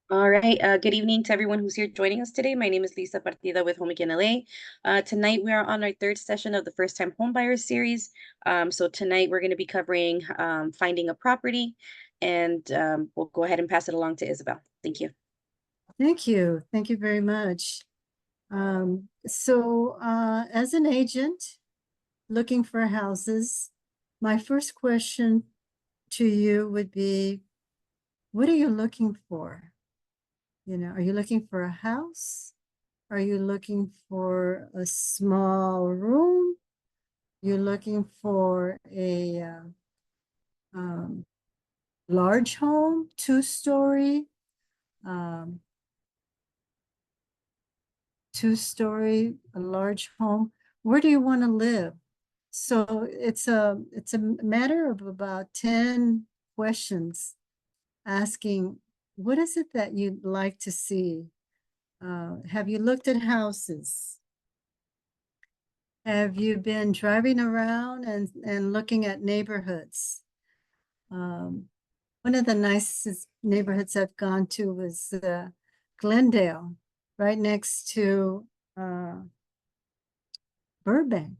All right. Good evening to everyone who's here joining us today. My name is Lisa Partida with Home Again LA. Tonight we are on our third session of the First Time Home Buyers series. So tonight we're going to be covering finding a property, and we'll go ahead and pass it along to Isabel. Thank you. Thank you. Thank you very much. As an agent looking for houses, my first question to you would be, what are you looking for? Are you looking for a house? Are you looking for a small room? You're looking for a um, large home, two-story, um, a large home. Where do you want to live? So it's a matter of about 10 questions asking, what is it that you'd like to see? Have you looked at houses? Have you been driving around and looking at neighborhoods? One of the nicest neighborhoods I've gone to was Glendale, right next to Burbank.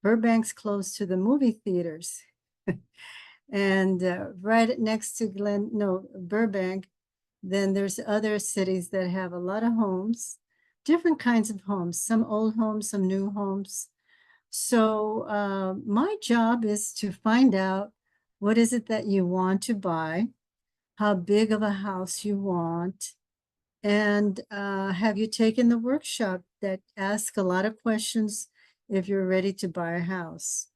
Burbank's close to the movie theaters. And right next to Burbank, then there's other cities that have a lot of homes, different kinds of homes, some old homes, some new homes. So my job is to find out what is it that you want to buy, how big of a house you want, and have you taken the workshop that asks a lot of questions if you're ready to buy a house?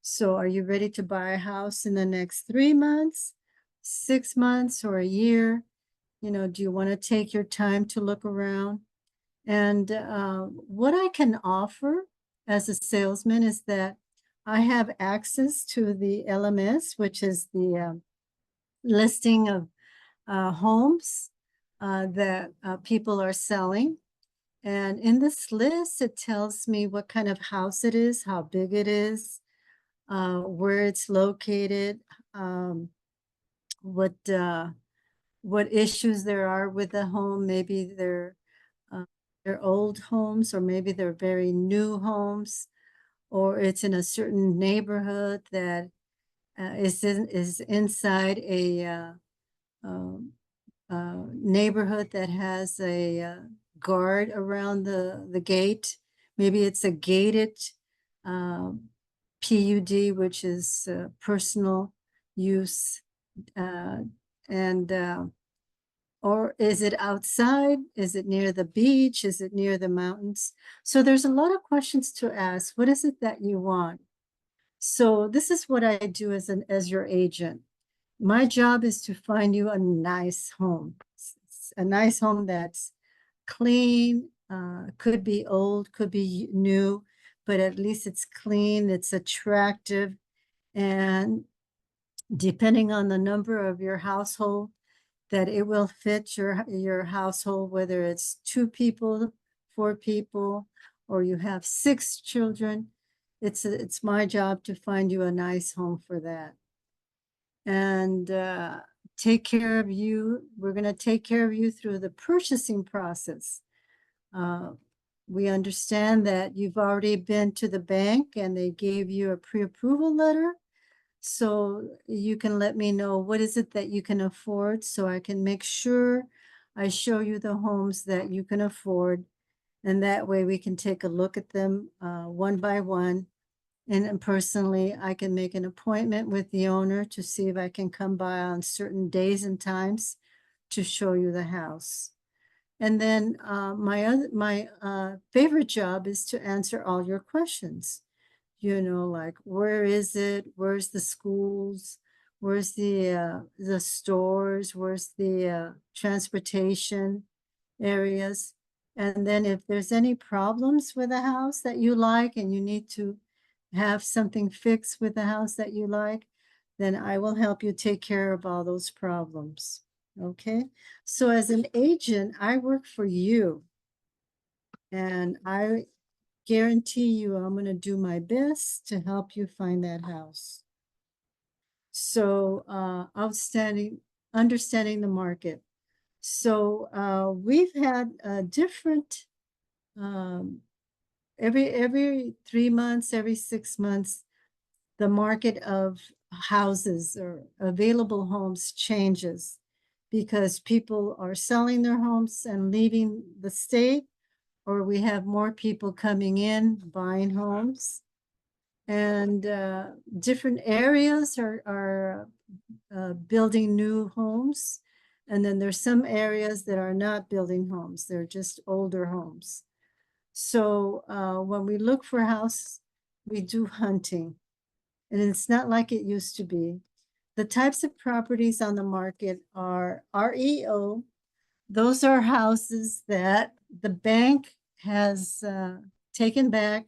So are you ready to buy a house in the next 3 months, 6 months, or a year? Do you want to take your time to look around? And what I can offer as a salesman is that I have access to the LMS, which is the listing of homes that people are selling. And in this list, it tells me what kind of house it is, how big it is, where it's located, um, what issues there are with the home. Maybe they're old homes, or maybe they're very new homes, or it's in a certain neighborhood that is inside a um, neighborhood that has a guard around the gate. Maybe it's a gated PUD, which is personal use, uh, and or is it outside? Is it near the beach? Is it near the mountains? So there's a lot of questions to ask. What is it that you want? So this is what I do as your agent. My job is to find you a nice home, a nice home that's clean, could be old, could be new, but at least it's clean, it's attractive, and depending on the number of your household, that it will fit your household, whether it's 2 people, 4 people, or you have 6 children. It's my job to find you a nice home for that. And take care of you. We're going to take care of you through the purchasing process. We understand that you've already been to the bank and they gave you a pre-approval letter. So you can let me know what is it that you can afford, so I can make sure I show you the homes that you can afford. And that way we can take a look at them one by one. And personally, I can make an appointment with the owner to see if I can come by on certain days and times to show you the house. And then my favorite job is to answer all your questions. Like where is it? Where's the schools? Where's the stores? Where's the transportation areas? And then if there's any problems with a house that you like and you need to have something fixed with the house that you like, then I will help you take care of all those problems. Okay. So as an agent, I work for you, and I guarantee you I'm going to do my best to help you find that house. So understanding the market. So we've had different every 3 months, every 6 months, the market of houses or available homes changes because people are selling their homes and leaving the state, or we have more people coming in buying homes. And different areas are building new homes. And then there's some areas that are not building homes, they're just older homes. So when we look for a house, we do hunting. And it's not like it used to be. The types of properties on the market are REO. Those are houses that the bank has taken back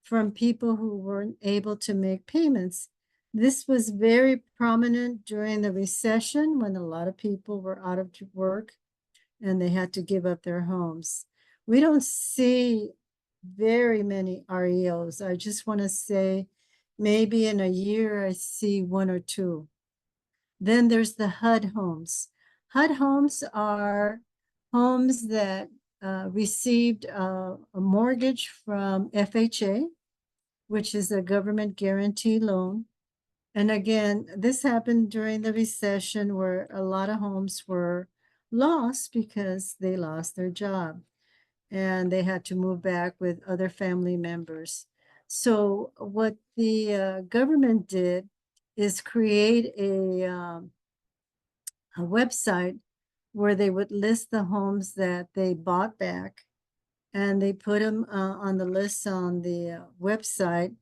from people who weren't able to make payments. This was very prominent during the recession when a lot of people were out of work and they had to give up their homes. We don't see very many REOs. I just want to say maybe in a year I see one or two. Then there's the HUD homes. HUD homes are homes that received a mortgage from FHA, which is a government guarantee loan. And again, this happened during the recession where a lot of homes were lost because they lost their job and they had to move back with other family members. So what the government did is create a website where they would list the homes that they bought back, and they put them on the list on the website.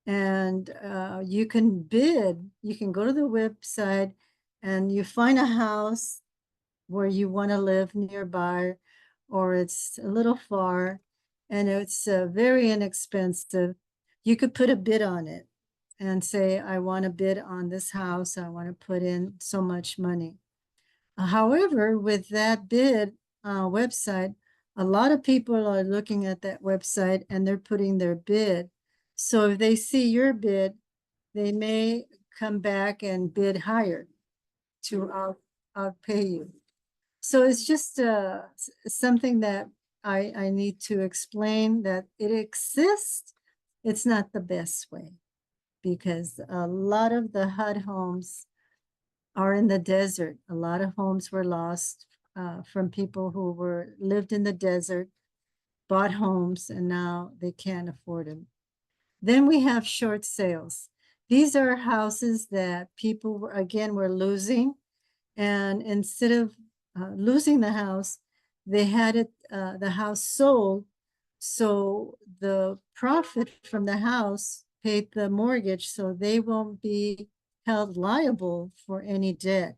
And you can bid. You can go to the website and you find a house where you want to live nearby, or it's a little far and it's very inexpensive. You could put a bid on it and say, I want to bid on this house. I want to put in so much money. However, with that bid website, a lot of people are looking at that website and they're putting their bid. So if they see your bid, they may come back and bid higher to outpay you. So it's just something that I need to explain, that it exists. It's not the best way because a lot of the HUD homes are in the desert. A lot of homes were lost from people who lived in the desert, bought homes, and now they can't afford them. Then we have short sales. These are houses that people, again, were losing. And instead of losing the house, they had the house sold. So the profit from the house paid the mortgage, so they won't be held liable for any debt.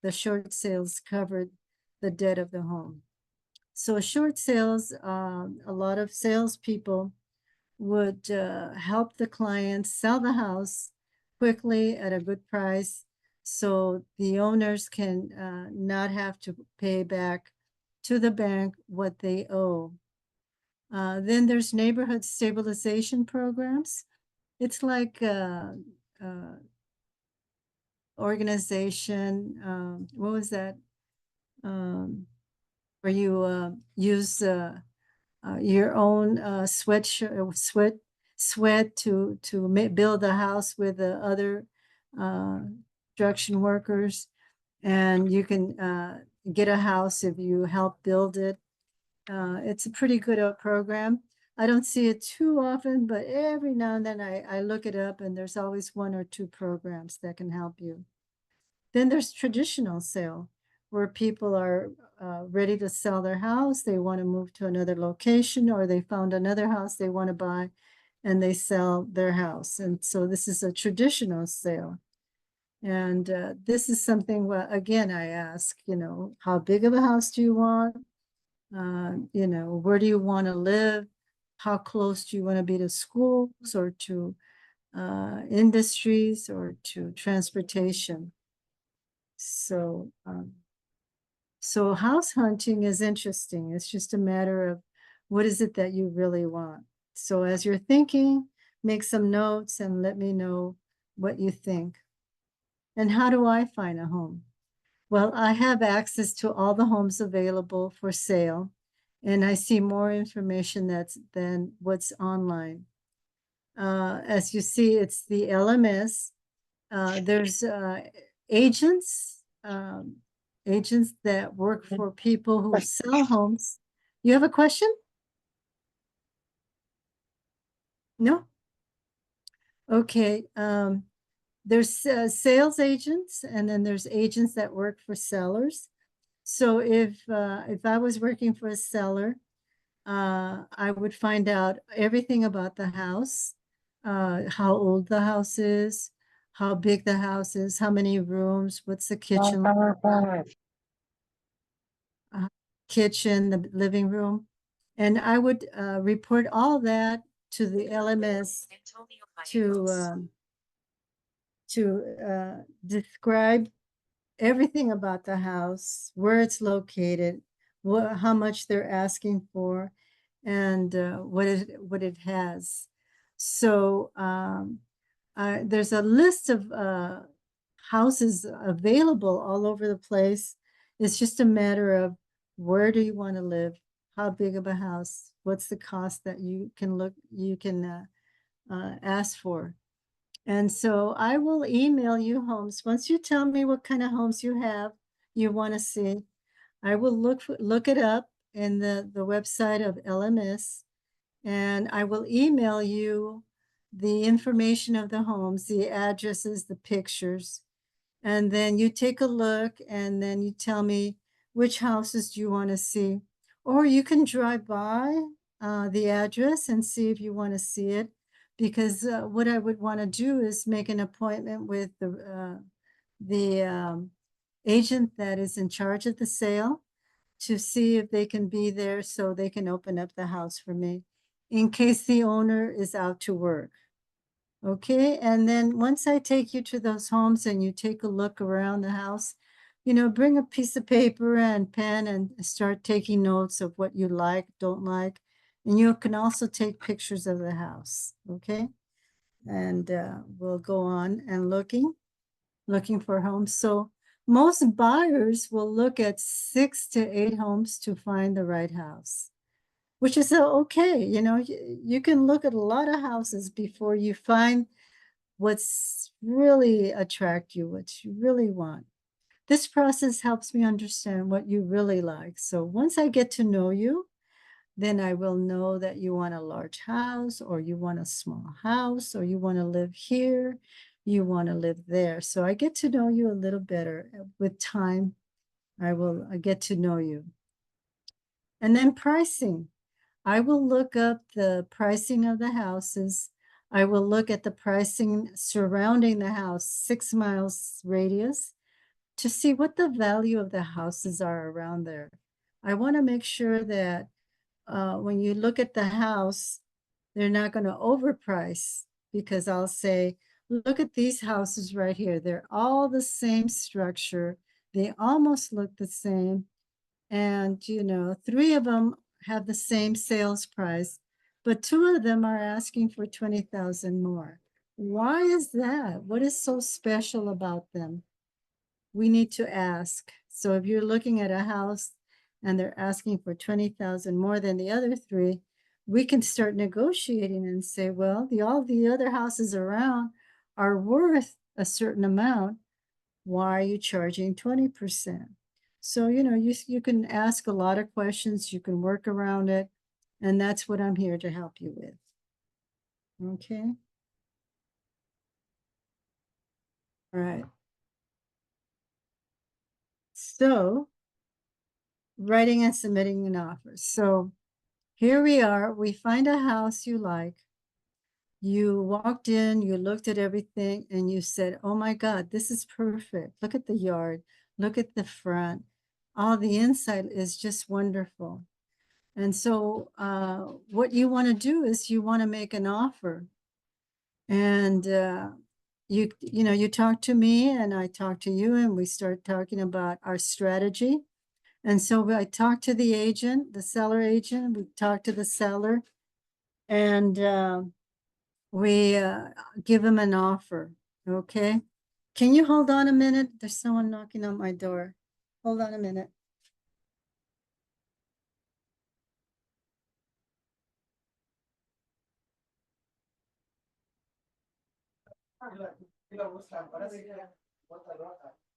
The short sales covered the debt of the home. So short sales, a lot of salespeople would help the client sell the house quickly at a good price so the owners can not have to pay back to the bank what they owe. Then there's neighborhood stabilization programs. It's like organization, what was that? Where you use your own sweat to build a house with the other construction workers, and you can get a house if you help build it. It's a pretty good program. I don't see it too often, but every now and then I look it up, and there's always one or two programs that can help you. Then there's traditional sale, where people are ready to sell their house. They want to move to another location, or they found another house they want to buy and they sell their house. And so this is a traditional sale. And this is something, well, again, I ask, how big of a house do you want? Where do you want to live? How close do you want to be to schools or to industries or to transportation? So house hunting is interesting. It's just a matter of what is it that you really want. So as you're thinking, make some notes and let me know what you think. And how do I find a home? Well, I have access to all the homes available for sale, and I see more information than what's online. As you see, it's the LMS. There's agents, agents that work for people who sell homes. You have a question? No? Okay. There's sales agents, and then there's agents that work for sellers. So if I was working for a seller, I would find out everything about the house, how old the house is, how big the house is, how many rooms, what's the kitchen, kitchen, the living room. And I would report all that to the LMS to describe everything about the house, where it's located, how much they're asking for, and what it has. So there's a list of houses available all over the place. It's just a matter of where do you want to live, how big of a house, what's the cost that you can ask for. And so I will email you homes. Once you tell me what kind of homes you want to see, I will look it up in the website of LMS, and I will email you the information of the homes, the addresses, the pictures, and then you take a look, and then you tell me which houses do you want to see. Or you can drive by the address and see if you want to see it, because what I would want to do is make an appointment with the agent that is in charge of the sale to see if they can be there so they can open up the house for me in case the owner is out to work. Okay, and then once I take you to those homes and you take a look around the house, bring a piece of paper and pen and start taking notes of what you like, don't like. And you can also take pictures of the house, okay? And we'll go on and looking for homes. So most buyers will look at 6 to 8 homes to find the right house, which is okay. You can look at a lot of houses before you find what's really attract you, what you really want. This process helps me understand what you really like. So once I get to know you, then I will know that you want a large house, or you want a small house, or you want to live here, you want to live there. So I get to know you a little better. With time, I will get to know you. And then pricing. I will look up the pricing of the houses. I will look at the pricing surrounding the house, 6 miles radius, to see what the value of the houses are around there. I want to make sure that when you look at the house, they're not going to overprice, because I'll say, look at these houses right here. They're all the same structure. They almost look the same. And, 3 of them have the same sales price, but 2 of them are asking for 20,000 more. Why is that? What is so special about them? We need to ask. So if you're looking at a house and they're asking for 20,000 more than the other 3, we can start negotiating and say, well, all the other houses around are worth a certain amount. Why are you charging 20%? So, you can ask a lot of questions, you can work around it, and that's what I'm here to help you with. Okay. All right. So, writing and submitting an offer. So here we are. We find a house you like. You walked in, you looked at everything, and you said, oh my God, this is perfect. Look at the yard. Look at the front. All the inside is just wonderful. And so what you want to do is you want to make an offer. And you talk to me and I talk to you, and we start talking about our strategy. And so I talk to the agent, the seller agent, we talk to the seller, and we give him an offer. Okay. Can you hold on a minute? There's someone knocking on my door. Hold on a minute.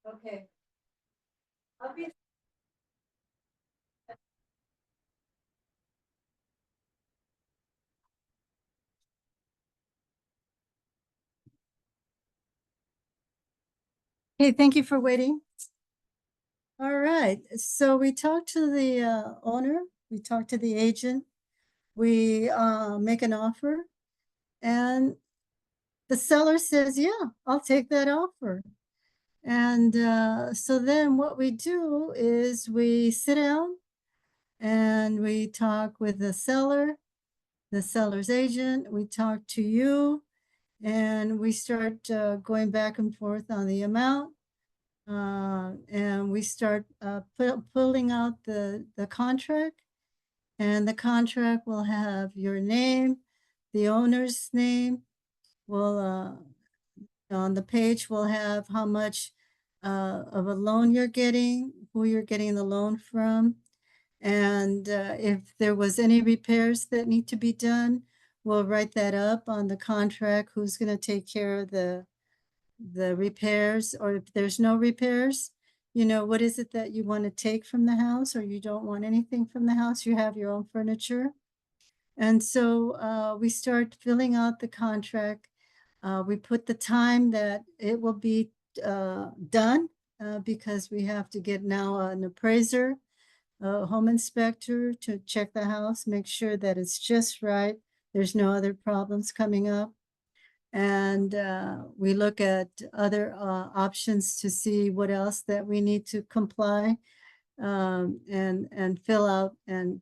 Okay. I'll be. Hey, thank you for waiting. All right, so we talked to the owner, we talked to the agent, we make an offer, and the seller says, yeah, I'll take that offer. And so then what we do is we sit down and we talk with the seller's agent, we talk to you, and we start going back and forth on the amount. And we start pulling out the contract, and the contract will have your name, the owner's name, will on the page will have how much of a loan you're getting, who you're getting the loan from, and if there was any repairs that need to be done, we'll write that up on the contract, who's going to take care of the repairs, or if there's no repairs, you know, what is it that you want to take from the house, or you don't want anything from the house, you have your own furniture. And so we start filling out the contract. We put the time that it will be done because we have to get now an appraiser, a home inspector to check the house, make sure that it's just right. There's no other problems coming up. And we look at other options to see what else that we need to comply and fill out and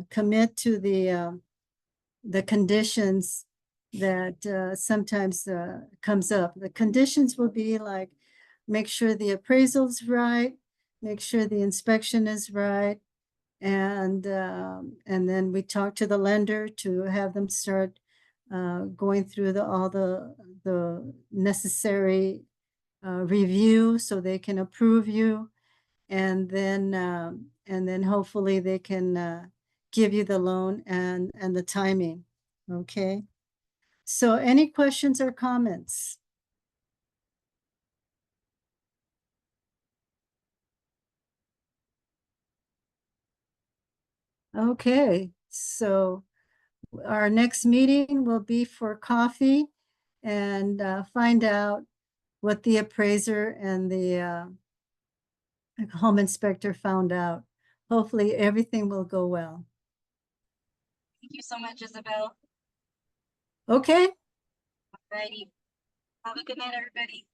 commit to the conditions that sometimes comes up. The conditions will be like, make sure the appraisal's right, make sure the inspection is right, and then we talk to the lender to have them start going through all the necessary review so they can approve you, and then hopefully they can give you the loan and the timing. Okay. So any questions or comments? Okay, so our next meeting will be for coffee and find out what the appraiser and the home inspector found out. Hopefully everything will go well. Thank you so much, Isabel. Okay, Alrighty. Have a good night, everybody.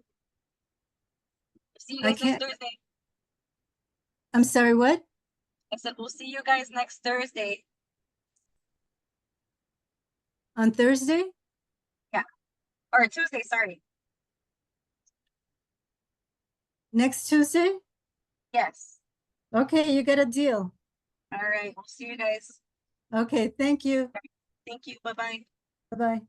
See you I guys next can't, Thursday. I'm sorry, what? I said we'll see you guys next Thursday. On Thursday? Or Tuesday, sorry. Next Tuesday? Yes. Okay, you got a deal. All right. We'll see you guys. Okay, thank you. Thank you. Bye-bye. Bye-bye.